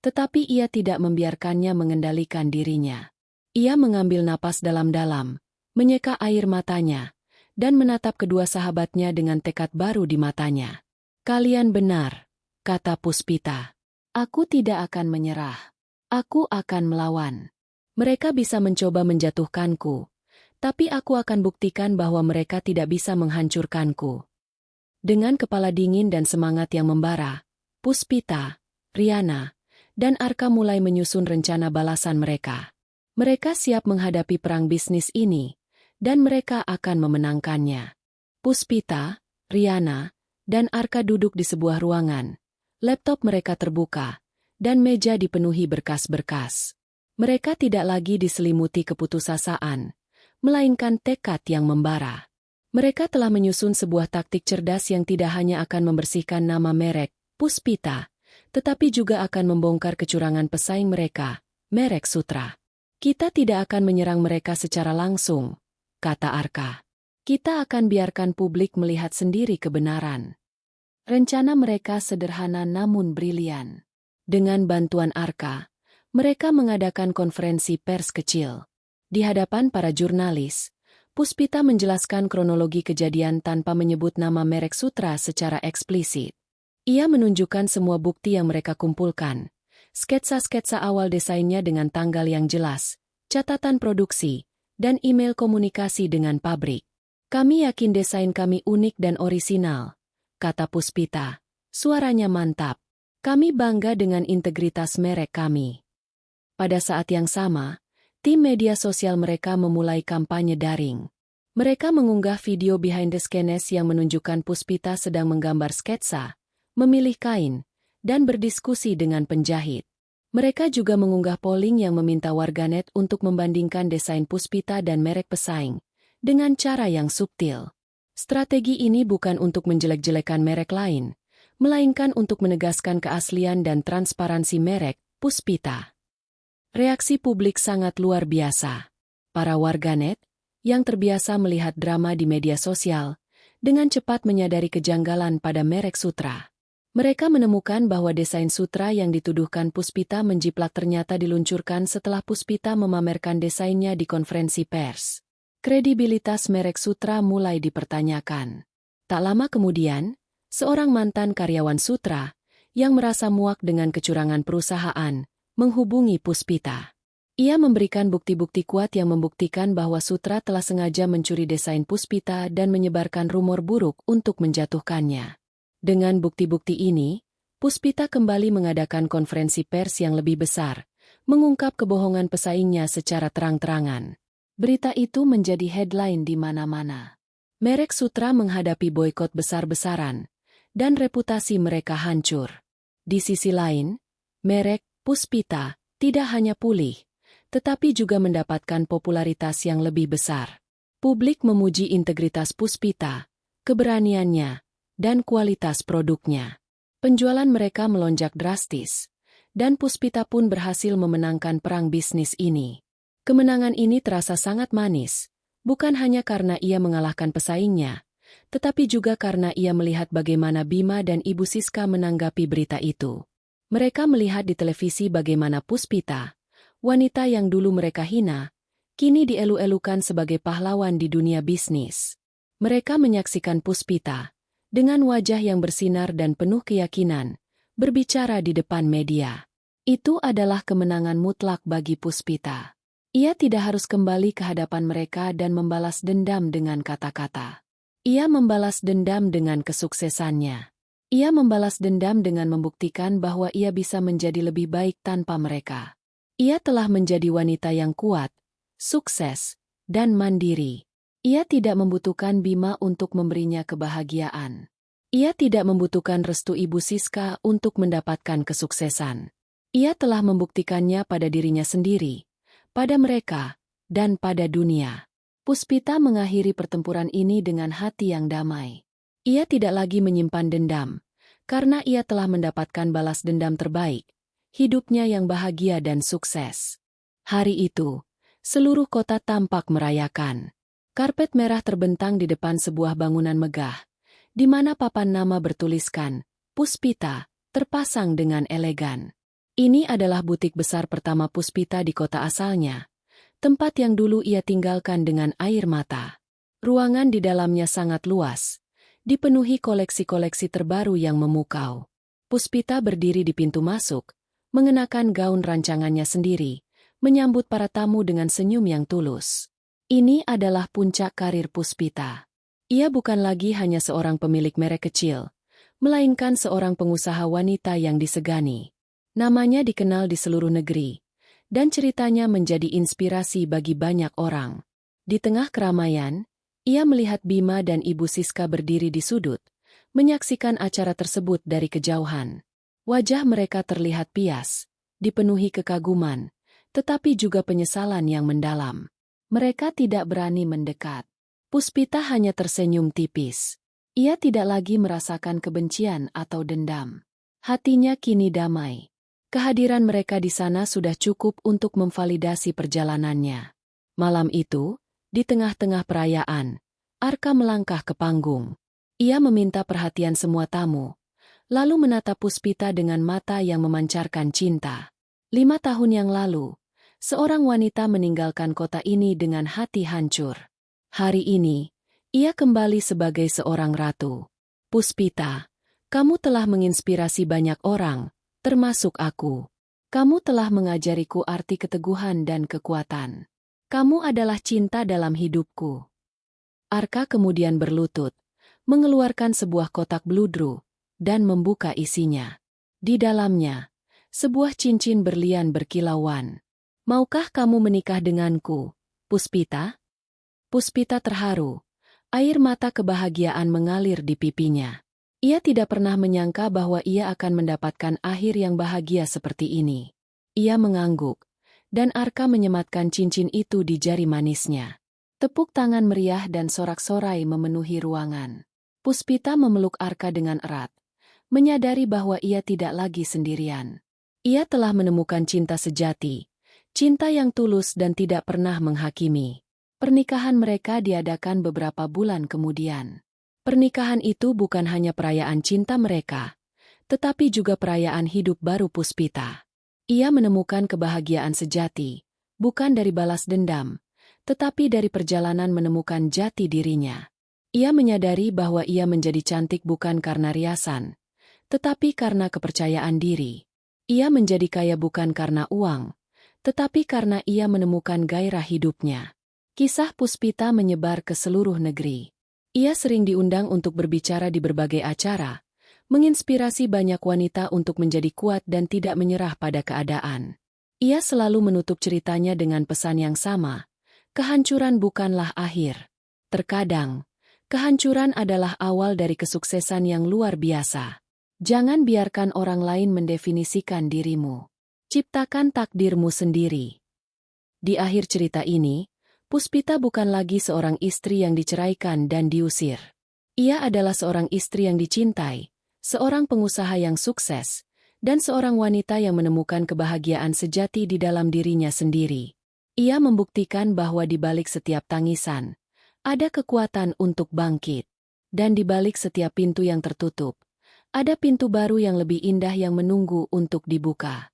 A: Tetapi ia tidak membiarkannya mengendalikan dirinya. Ia mengambil napas dalam-dalam, menyeka air matanya, dan menatap kedua sahabatnya dengan tekad baru di matanya. "Kalian benar," kata Puspita. "Aku tidak akan menyerah. Aku akan melawan. Mereka bisa mencoba menjatuhkanku, tapi aku akan buktikan bahwa mereka tidak bisa menghancurkanku." Dengan kepala dingin dan semangat yang membara, Puspita, Riana, dan Arka mulai menyusun rencana balasan mereka. Mereka siap menghadapi perang bisnis ini, dan mereka akan memenangkannya. Puspita, Riana, dan Arka duduk di sebuah ruangan. Laptop mereka terbuka, dan meja dipenuhi berkas-berkas. Mereka tidak lagi diselimuti keputusasaan, melainkan tekad yang membara. Mereka telah menyusun sebuah taktik cerdas yang tidak hanya akan membersihkan nama merek Puspita, tetapi juga akan membongkar kecurangan pesaing mereka, merek Sutra. "Kita tidak akan menyerang mereka secara langsung," kata Arka. "Kita akan biarkan publik melihat sendiri kebenaran." Rencana mereka sederhana namun brilian. Dengan bantuan Arka, mereka mengadakan konferensi pers kecil. Di hadapan para jurnalis, Puspita menjelaskan kronologi kejadian tanpa menyebut nama merek Sutra secara eksplisit. Ia menunjukkan semua bukti yang mereka kumpulkan, sketsa-sketsa awal desainnya dengan tanggal yang jelas, catatan produksi, dan email komunikasi dengan pabrik. "Kami yakin desain kami unik dan orisinal," kata Puspita. Suaranya mantap. "Kami bangga dengan integritas merek kami." Pada saat yang sama, tim media sosial mereka memulai kampanye daring. Mereka mengunggah video behind the scenes yang menunjukkan Puspita sedang menggambar sketsa, memilih kain, dan berdiskusi dengan penjahit. Mereka juga mengunggah polling yang meminta warganet untuk membandingkan desain Puspita dan merek pesaing, dengan cara yang subtil. Strategi ini bukan untuk menjelek-jelekan merek lain, melainkan untuk menegaskan keaslian dan transparansi merek Puspita. Reaksi publik sangat luar biasa. Para warganet, yang terbiasa melihat drama di media sosial, dengan cepat menyadari kejanggalan pada merek Sutra. Mereka menemukan bahwa desain Sutra yang dituduhkan Puspita menjiplak ternyata diluncurkan setelah Puspita memamerkan desainnya di konferensi pers. Kredibilitas merek Sutra mulai dipertanyakan. Tak lama kemudian, seorang mantan karyawan Sutra, yang merasa muak dengan kecurangan perusahaan, menghubungi Puspita. Ia memberikan bukti-bukti kuat yang membuktikan bahwa Sutra telah sengaja mencuri desain Puspita dan menyebarkan rumor buruk untuk menjatuhkannya. Dengan bukti-bukti ini, Puspita kembali mengadakan konferensi pers yang lebih besar, mengungkap kebohongan pesaingnya secara terang-terangan. Berita itu menjadi headline di mana-mana. Merek Sutra menghadapi boikot besar-besaran, dan reputasi mereka hancur. Di sisi lain, merek Puspita tidak hanya pulih, tetapi juga mendapatkan popularitas yang lebih besar. Publik memuji integritas Puspita, keberaniannya, dan kualitas produknya. Penjualan mereka melonjak drastis, dan Puspita pun berhasil memenangkan perang bisnis ini. Kemenangan ini terasa sangat manis, bukan hanya karena ia mengalahkan pesaingnya, tetapi juga karena ia melihat bagaimana Bima dan Ibu Siska menanggapi berita itu. Mereka melihat di televisi bagaimana Puspita, wanita yang dulu mereka hina, kini dielu-elukan sebagai pahlawan di dunia bisnis. Mereka menyaksikan Puspita, dengan wajah yang bersinar dan penuh keyakinan, berbicara di depan media. Itu adalah kemenangan mutlak bagi Puspita. Ia tidak harus kembali ke hadapan mereka dan membalas dendam dengan kata-kata. Ia membalas dendam dengan kesuksesannya. Ia membalas dendam dengan membuktikan bahwa ia bisa menjadi lebih baik tanpa mereka. Ia telah menjadi wanita yang kuat, sukses, dan mandiri. Ia tidak membutuhkan Bima untuk memberinya kebahagiaan. Ia tidak membutuhkan restu Ibu Siska untuk mendapatkan kesuksesan. Ia telah membuktikannya pada dirinya sendiri, pada mereka, dan pada dunia. Puspita mengakhiri pertempuran ini dengan hati yang damai. Ia tidak lagi menyimpan dendam, karena ia telah mendapatkan balas dendam terbaik, hidupnya yang bahagia dan sukses. Hari itu, seluruh kota tampak merayakan. Karpet merah terbentang di depan sebuah bangunan megah, di mana papan nama bertuliskan, Puspita, terpasang dengan elegan. Ini adalah butik besar pertama Puspita di kota asalnya, tempat yang dulu ia tinggalkan dengan air mata. Ruangan di dalamnya sangat luas, dipenuhi koleksi-koleksi terbaru yang memukau. Puspita berdiri di pintu masuk, mengenakan gaun rancangannya sendiri, menyambut para tamu dengan senyum yang tulus. Ini adalah puncak karir Puspita. Ia bukan lagi hanya seorang pemilik merek kecil, melainkan seorang pengusaha wanita yang disegani. Namanya dikenal di seluruh negeri, dan ceritanya menjadi inspirasi bagi banyak orang. Di tengah keramaian, ia melihat Bima dan Ibu Siska berdiri di sudut, menyaksikan acara tersebut dari kejauhan. Wajah mereka terlihat pias, dipenuhi kekaguman, tetapi juga penyesalan yang mendalam. Mereka tidak berani mendekat. Puspita hanya tersenyum tipis. Ia tidak lagi merasakan kebencian atau dendam. Hatinya kini damai. Kehadiran mereka di sana sudah cukup untuk memvalidasi perjalanannya. Malam itu, di tengah-tengah perayaan, Arka melangkah ke panggung. Ia meminta perhatian semua tamu, lalu menatap Puspita dengan mata yang memancarkan cinta. 5 tahun yang lalu, seorang wanita meninggalkan kota ini dengan hati hancur. Hari ini, ia kembali sebagai seorang ratu. Puspita, kamu telah menginspirasi banyak orang, termasuk aku. Kamu telah mengajariku arti keteguhan dan kekuatan. Kamu adalah cinta dalam hidupku. Arka kemudian berlutut, mengeluarkan sebuah kotak bludru, dan membuka isinya. Di dalamnya, sebuah cincin berlian berkilauan. Maukah kamu menikah denganku, Puspita? Puspita terharu. Air mata kebahagiaan mengalir di pipinya. Ia tidak pernah menyangka bahwa ia akan mendapatkan akhir yang bahagia seperti ini. Ia mengangguk, dan Arka menyematkan cincin itu di jari manisnya. Tepuk tangan meriah dan sorak-sorai memenuhi ruangan. Puspita memeluk Arka dengan erat, menyadari bahwa ia tidak lagi sendirian. Ia telah menemukan cinta sejati, cinta yang tulus dan tidak pernah menghakimi. Pernikahan mereka diadakan beberapa bulan kemudian. Pernikahan itu bukan hanya perayaan cinta mereka, tetapi juga perayaan hidup baru Puspita. Ia menemukan kebahagiaan sejati, bukan dari balas dendam, tetapi dari perjalanan menemukan jati dirinya. Ia menyadari bahwa ia menjadi cantik bukan karena riasan, tetapi karena kepercayaan diri. Ia menjadi kaya bukan karena uang, tetapi karena ia menemukan gairah hidupnya. Kisah Puspita menyebar ke seluruh negeri. Ia sering diundang untuk berbicara di berbagai acara, menginspirasi banyak wanita untuk menjadi kuat dan tidak menyerah pada keadaan. Ia selalu menutup ceritanya dengan pesan yang sama, kehancuran bukanlah akhir. Terkadang, kehancuran adalah awal dari kesuksesan yang luar biasa. Jangan biarkan orang lain mendefinisikan dirimu. Ciptakan takdirmu sendiri. Di akhir cerita ini, Puspita bukan lagi seorang istri yang diceraikan dan diusir. Ia adalah seorang istri yang dicintai, seorang pengusaha yang sukses, dan seorang wanita yang menemukan kebahagiaan sejati di dalam dirinya sendiri. Ia membuktikan bahwa di balik setiap tangisan, ada kekuatan untuk bangkit. Dan di balik setiap pintu yang tertutup, ada pintu baru yang lebih indah yang menunggu untuk dibuka.